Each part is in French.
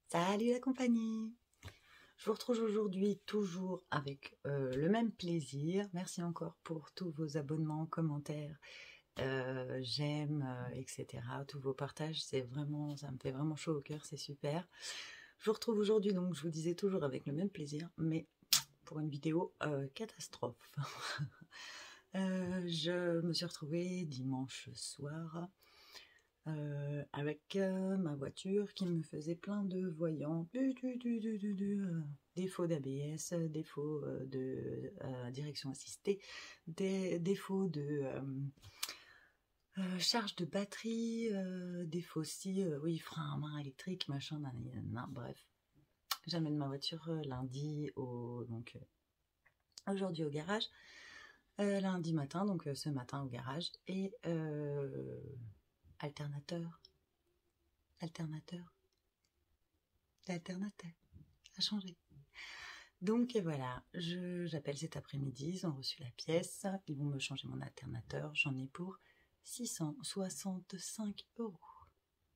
Salut la compagnie! Je vous retrouve aujourd'hui toujours avec le même plaisir. Merci encore pour tous vos abonnements, commentaires, j'aime, etc. Tous vos partages, c'est vraiment, ça me fait vraiment chaud au cœur, c'est super. Je vous retrouve aujourd'hui, donc je vous disais toujours avec le même plaisir, mais pour une vidéo catastrophe. Je me suis retrouvée dimanche soir avec ma voiture qui me faisait plein de voyants, défaut d'ABS, défaut de direction assistée, défaut de charge de batterie, défaut aussi, oui, frein à main électrique, machin, bref. J'amène ma voiture lundi, donc aujourd'hui au garage, lundi matin, donc ce matin au garage, et alternateur a changé. Donc voilà, j'appelle cet après-midi, ils ont reçu la pièce, ils vont me changer mon alternateur, j'en ai pour 665 €.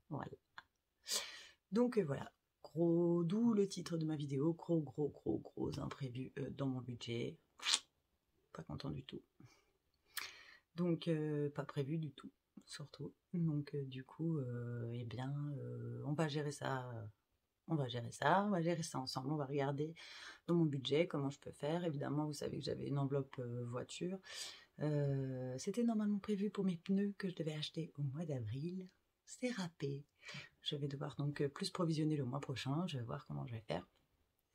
Voilà. Donc voilà, d'où le titre de ma vidéo, gros imprévu dans mon budget. Pas content du tout. Donc pas prévu du tout, surtout. Donc du coup, eh bien, on va gérer ça. On va gérer ça ensemble, on va regarder dans mon budget comment je peux faire. Évidemment, vous savez que j'avais une enveloppe voiture. C'était normalement prévu pour mes pneus que je devais acheter au mois d'avril. C'est râpé. Je vais devoir donc plus provisionner le mois prochain. Je vais voir comment je vais faire.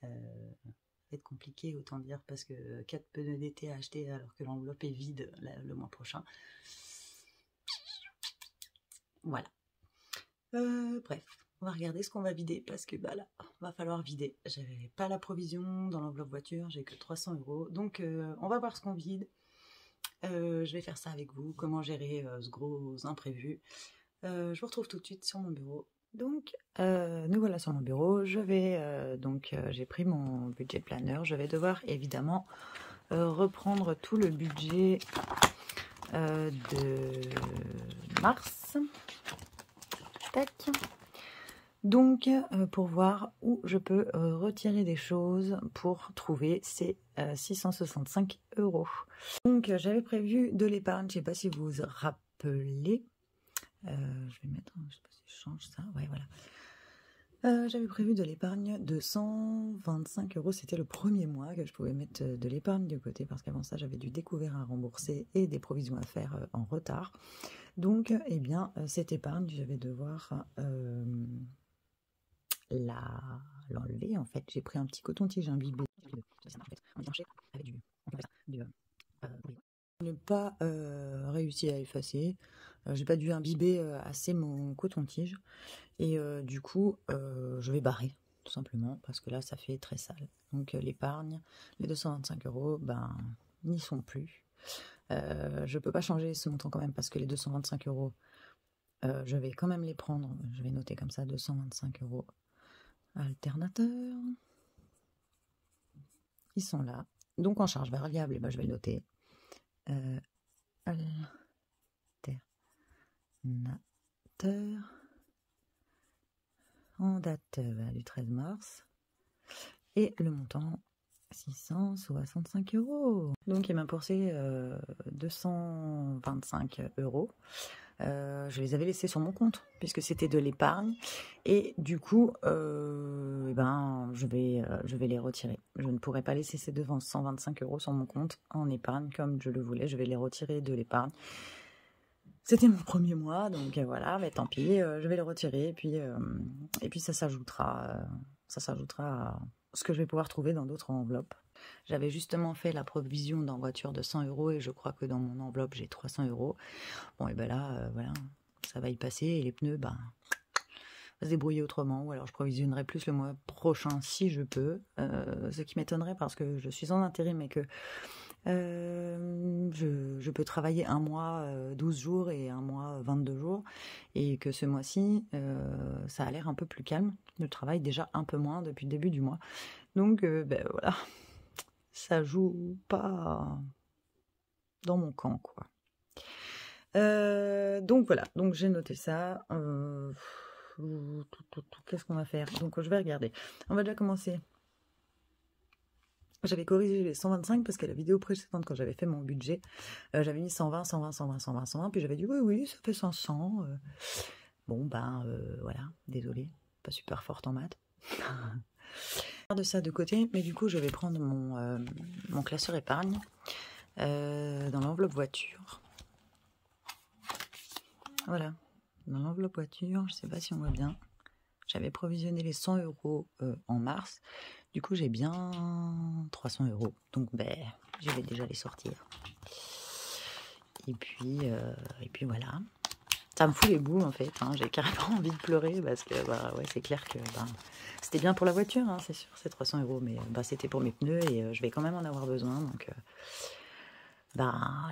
Ça va être compliqué, autant dire, parce que 4 pneus d'été à acheter alors que l'enveloppe est vide le mois prochain. Voilà. Bref. On va regarder ce qu'on va vider parce que bah là, va falloir vider. J'avais pas la provision dans l'enveloppe voiture, j'ai que 300 €. Donc on va voir ce qu'on vide. Je vais faire ça avec vous, comment gérer ce gros imprévu. Je vous retrouve tout de suite sur mon bureau. Donc nous voilà sur mon bureau. Je vais j'ai pris mon budget planner. Je vais devoir évidemment reprendre tout le budget de mars. Tac. Donc, pour voir où je peux retirer des choses pour trouver ces 665 €. Donc, j'avais prévu de l'épargne, je ne sais pas si vous vous rappelez. Je vais mettre, je ne sais pas si je change ça, ouais, voilà. J'avais prévu de l'épargne de 125 €, c'était le premier mois que je pouvais mettre de l'épargne de côté, parce qu'avant ça, j'avais du découvert à rembourser et des provisions à faire en retard. Donc, eh bien, cette épargne, je vais devoir l'enlever en fait. J'ai pris un petit coton-tige imbibé. Ça marche en fait. Avec du je n'ai pas réussi à effacer. J'ai pas dû imbiber assez mon coton-tige. Et du coup, je vais barrer, tout simplement, parce que là, ça fait très sale. Donc l'épargne, les 225 €, ben, n'y sont plus. Je peux pas changer ce montant quand même, parce que les 225 €, je vais quand même les prendre. Je vais noter comme ça, 225 €. Alternateur. Ils sont là. Donc en charge variable, eh ben, je vais le noter. Alternateur. En date du 13 mars. Et le montant, 665 €. Donc il m'a poussé 225 €. Je les avais laissés sur mon compte puisque c'était de l'épargne et du coup ben, je vais les retirer. Je ne pourrai pas laisser ces 125 € sur mon compte en épargne comme je le voulais. Je vais les retirer de l'épargne. C'était mon premier mois, donc voilà, mais tant pis, je vais les retirer et puis ça s'ajoutera à ce que je vais pouvoir trouver dans d'autres enveloppes. J'avais justement fait la provision dans voiture de 100 € et je crois que dans mon enveloppe j'ai 300 €. Bon, et ben là, voilà, ça va y passer et les pneus, ben, on va se débrouiller autrement. Ou alors je provisionnerai plus le mois prochain si je peux. Ce qui m'étonnerait parce que je suis en intérim et que je peux travailler un mois 12 jours et un mois 22 jours. Et que ce mois-ci, ça a l'air un peu plus calme. Je travaille déjà un peu moins depuis le début du mois. Donc, ben voilà, ça joue pas dans mon camp, quoi. Donc voilà, donc j'ai noté ça. Qu'est-ce qu'on va faire? Donc je vais regarder. On va déjà commencer. J'avais corrigé les 125 parce que la vidéo précédente, quand j'avais fait mon budget, j'avais mis 120, 120, 120, 120, 120, puis j'avais dit oui, ça fait 500. Bon, ben voilà, désolée, pas super forte en maths. Je garde ça de côté, mais du coup, je vais prendre mon classeur épargne dans l'enveloppe voiture. Voilà, dans l'enveloppe voiture, je sais pas si on voit bien. J'avais provisionné les 100 € en mars. Du coup, j'ai bien 300 €. Donc, ben, je vais déjà les sortir. Et puis voilà. Ça me fout les boules, en fait. Hein. J'ai carrément envie de pleurer parce que, bah, ouais, c'est clair que c'était bien pour la voiture, hein, c'est sûr, c'est 300 €. Mais c'était pour mes pneus et je vais quand même en avoir besoin. Donc, je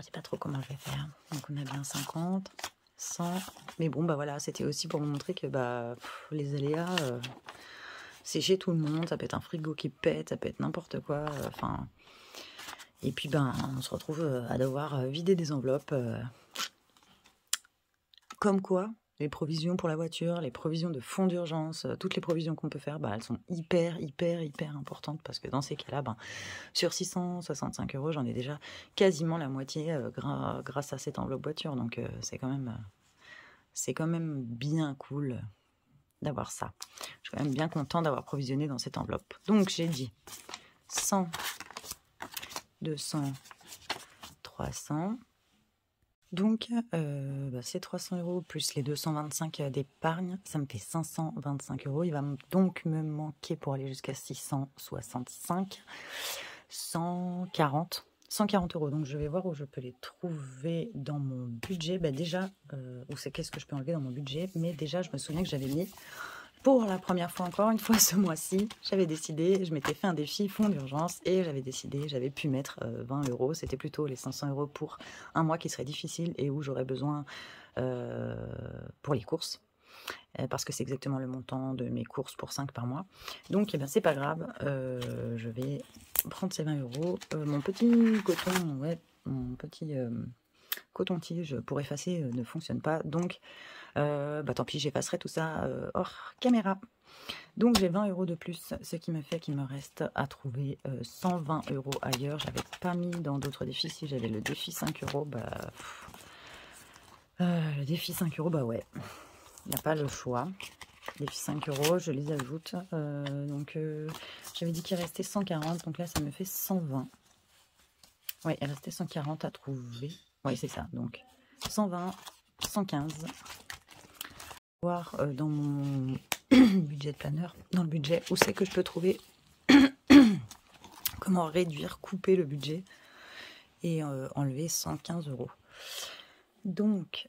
sais pas trop comment je vais faire. Donc, on a bien 50, 100. Mais bon, bah voilà, c'était aussi pour vous montrer que les aléas, c'est chez tout le monde. Ça peut être un frigo qui pète, ça peut être n'importe quoi. Enfin. Et puis, on se retrouve à devoir vider des enveloppes. Comme quoi, les provisions pour la voiture, les provisions de fonds d'urgence, toutes les provisions qu'on peut faire, elles sont hyper importantes parce que dans ces cas-là, sur 665 €, j'en ai déjà quasiment la moitié grâce à cette enveloppe voiture. Donc c'est quand même bien cool d'avoir ça. Je suis quand même bien content d'avoir provisionné dans cette enveloppe. Donc j'ai dit 100, 200, 300. Donc, c'est 300 € plus les 225 d'épargne, ça me fait 525 €. Il va donc me manquer pour aller jusqu'à 665, 140 €. Donc, je vais voir où je peux les trouver dans mon budget. Déjà, qu'est-ce que je peux enlever dans mon budget? Mais déjà, je me souviens que j'avais mis, pour la première fois encore une fois ce mois-ci, j'avais décidé, je m'étais fait un défi fonds d'urgence et j'avais pu mettre 20 €. C'était plutôt les 500 € pour un mois qui serait difficile et où j'aurais besoin pour les courses. Parce que c'est exactement le montant de mes courses pour 5 par mois. Donc, c'est pas grave. Je vais prendre ces 20 €. Mon petit coton-tige pour effacer ne fonctionne pas. Donc, tant pis, j'effacerai tout ça hors caméra. Donc j'ai 20 € de plus, ce qui me fait qu'il me reste à trouver 120 € ailleurs. J'avais pas mis dans d'autres défis. Si j'avais le défi 5 €, le défi 5 €, ouais, il n'y a pas le choix. Défi 5 €, je les ajoute. Donc j'avais dit qu'il restait 140, donc là ça me fait 120. Ouais, il restait 140 à trouver. Oui, c'est ça. Donc 120, 115. Voir dans mon budget de planeur, dans le budget, où c'est que je peux trouver comment réduire, couper le budget et enlever 115 €. Donc,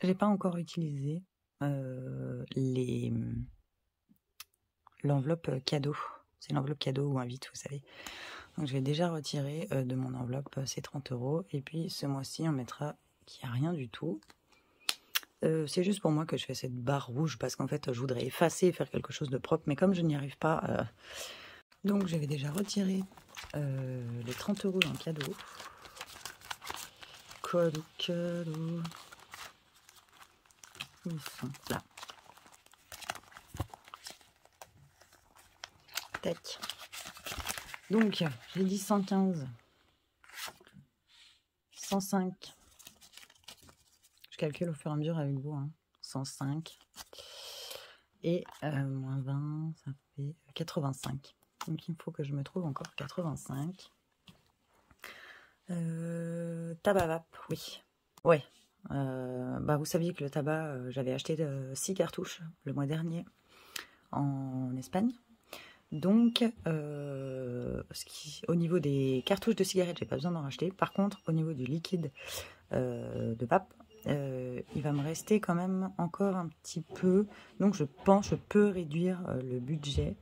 j'ai pas encore utilisé l'enveloppe cadeau. C'est l'enveloppe cadeau ou invite, vous savez. Donc, je vais déjà retirer de mon enveloppe ces 30 €. Et puis, ce mois-ci, on mettra qu'il n'y a rien du tout. C'est juste pour moi que je fais cette barre rouge parce qu'en fait, je voudrais effacer et faire quelque chose de propre. Mais comme je n'y arrive pas, donc je vais déjà retirer les 30 € en cadeau. Cadeau. Ils sont là. Tac. Donc, j'ai dit 115. 105. Je calcule au fur et à mesure avec vous. 105. Et moins 20, ça fait 85. Donc, il faut que je me trouve encore 85. Tabac vape, oui. Ouais. Vous saviez que le tabac, j'avais acheté 6 cartouches le mois dernier en Espagne. Donc, au niveau des cartouches de cigarettes, j'ai pas besoin d'en racheter. Par contre, au niveau du liquide de vape, il va me rester quand même encore un petit peu. Donc, je pense que je peux réduire le budget.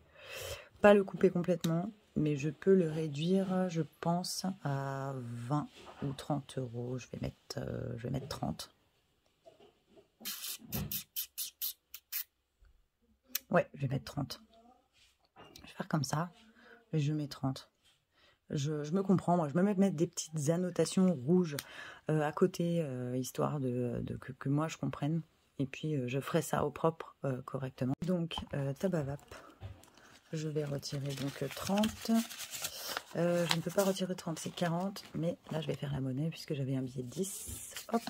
Pas le couper complètement, mais je peux le réduire, je pense, à 20 ou 30 €. Je vais mettre 30. Ouais, je vais mettre 30. Je vais faire comme ça. Et je mets 30. Je me comprends, moi je me mets mettre des petites annotations rouges à côté, histoire que moi je comprenne. Et puis je ferai ça au propre correctement. Donc Tabavap, je vais retirer donc 30. Je ne peux pas retirer 30, c'est 40. Mais là je vais faire la monnaie puisque j'avais un billet de 10. Hop,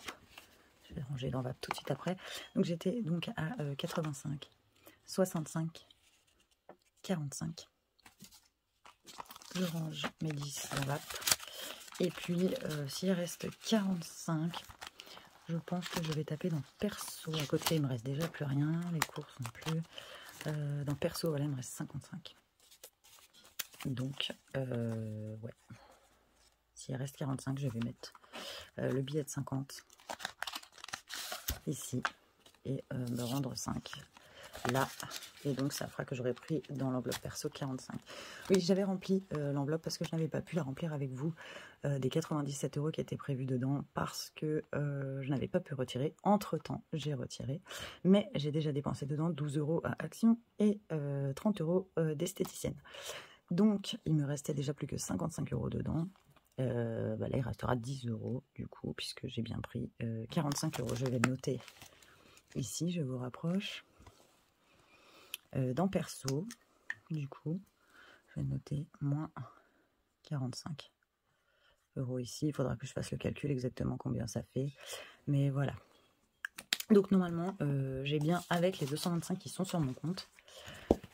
je vais ranger l'enveloppe tout de suite après. Donc j'étais donc à 85, 65, 45. Je range mes 10 enveloppes. Et puis, s'il reste 45, je pense que je vais taper dans perso. À côté, il me reste déjà plus rien. Les courses non plus. Dans perso, voilà, il me reste 55. Donc, ouais. S'il reste 45, je vais mettre le billet de 50 ici. Et me rendre 5 là. Et donc, ça fera que j'aurais pris dans l'enveloppe perso 45. Oui, j'avais rempli l'enveloppe parce que je n'avais pas pu la remplir avec vous des 97 € qui étaient prévus dedans parce que je n'avais pas pu retirer. Entre-temps, j'ai retiré. Mais j'ai déjà dépensé dedans 12 € à Action et 30 € d'esthéticienne. Donc, il me restait déjà plus que 55 € dedans. Bah là, il restera 10 € du coup, puisque j'ai bien pris 45 €. Je vais le noter ici, je vous rapproche. Dans perso, du coup, je vais noter moins 45 € ici. Il faudra que je fasse le calcul exactement combien ça fait. Mais voilà. Donc normalement, j'ai bien, avec les 225 qui sont sur mon compte,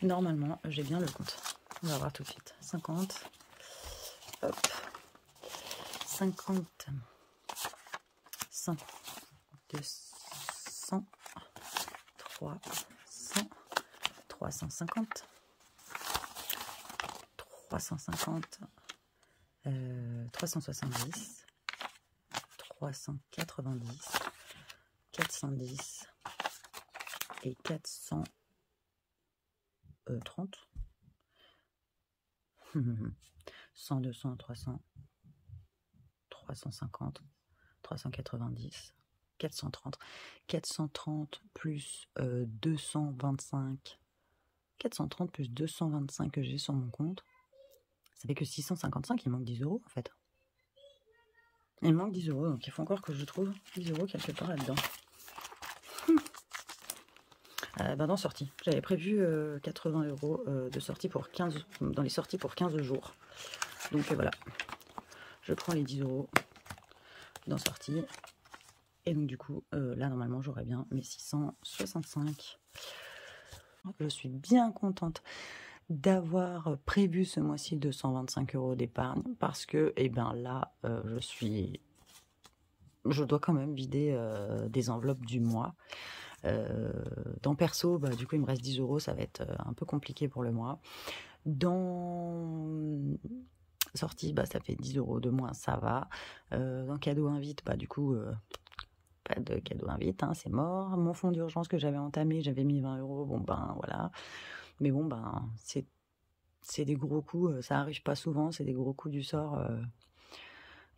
normalement, j'ai bien le compte. On va voir tout de suite. 50. Hop. 50. 100. 200. 300. 350. 350. 370. 390. 410 et 430. 100, 200, 300, 350, 390, 430. 430 plus 225. 430 plus 225 que j'ai sur mon compte. Ça fait que 655, il manque 10 € en fait. Il manque 10 €, donc il faut encore que je trouve 10 € quelque part là-dedans. Dans sortie, j'avais prévu 80 € de sortie pour 15, dans les sorties pour 15 jours. Donc voilà, je prends les 10 € dans sortie. Et donc du coup, là normalement j'aurai bien mes 665. Je suis bien contente d'avoir prévu ce mois-ci 225 € d'épargne parce que, eh ben là, je dois quand même vider des enveloppes du mois. Dans perso, bah, du coup il me reste 10 €, ça va être un peu compliqué pour le mois. Dans sortie, bah, ça fait 10 € de moins, ça va. Dans cadeau invite, bah, du coup pas de cadeau invite, hein, c'est mort. Mon fonds d'urgence que j'avais entamé, j'avais mis 20 €, bon ben voilà. Mais bon ben c'est des gros coups, ça arrive pas souvent, c'est des gros coups du sort.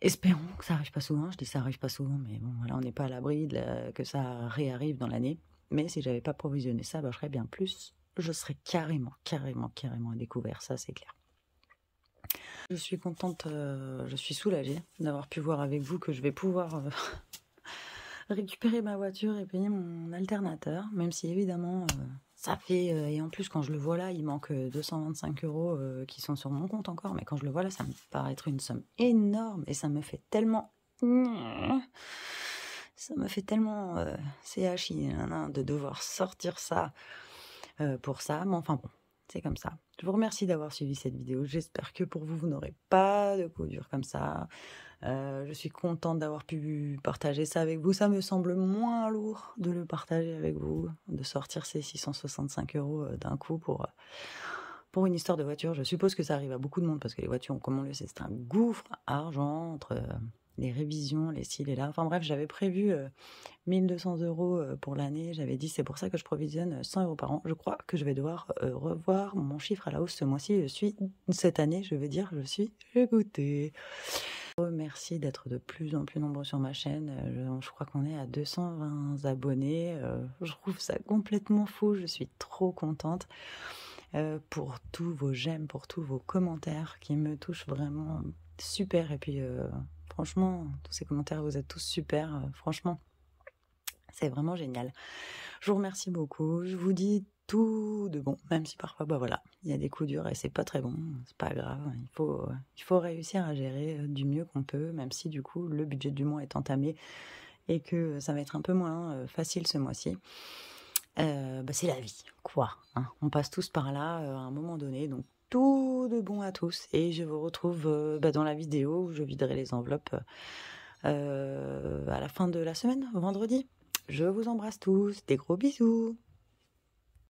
Espérons que ça arrive pas souvent. Je dis ça arrive pas souvent, mais bon, voilà, on n'est pas à l'abri que ça réarrive dans l'année. Mais si j'avais pas provisionné ça, bah, je serais bien plus. Je serais carrément à découvert, ça c'est clair. Je suis contente, je suis soulagée d'avoir pu voir avec vous que je vais pouvoir récupérer ma voiture et payer mon alternateur, même si évidemment ça fait, et en plus quand je le vois là, il manque 225 € qui sont sur mon compte encore, mais quand je le vois là, ça me paraît être une somme énorme et ça me fait tellement CHI de devoir sortir ça pour ça, mais enfin bon, c'est comme ça. Je vous remercie d'avoir suivi cette vidéo, j'espère que pour vous, vous n'aurez pas de coups durs comme ça. Je suis contente d'avoir pu partager ça avec vous. Ça me semble moins lourd de le partager avec vous, de sortir ces 665 € d'un coup pour une histoire de voiture. Je suppose que ça arrive à beaucoup de monde parce que les voitures, comme on le sait, c'est un gouffre à argent entre les révisions, les ci, les là. Enfin bref, j'avais prévu 1200 € pour l'année. J'avais dit c'est pour ça que je provisionne 100 € par an. Je crois que je vais devoir revoir mon chiffre à la hausse ce mois-ci. Cette année, je suis écoutée. Merci d'être de plus en plus nombreux sur ma chaîne. Je crois qu'on est à 220 abonnés. Je trouve ça complètement fou. Je suis trop contente. pour tous vos j'aime, pour tous vos commentaires qui me touchent vraiment super. Et puis franchement, tous ces commentaires, vous êtes tous super. Franchement, c'est vraiment génial. Je vous remercie beaucoup. Je vous dis tout de bon, même si parfois, voilà, il y a des coups durs et c'est pas très bon. C'est pas grave. Il faut réussir à gérer du mieux qu'on peut, même si du coup le budget du mois est entamé et que ça va être un peu moins facile ce mois-ci. C'est la vie, quoi. Hein. On passe tous par là à un moment donné, donc tout de bon à tous. Et je vous retrouve dans la vidéo où je viderai les enveloppes à la fin de la semaine, vendredi. Je vous embrasse tous, des gros bisous.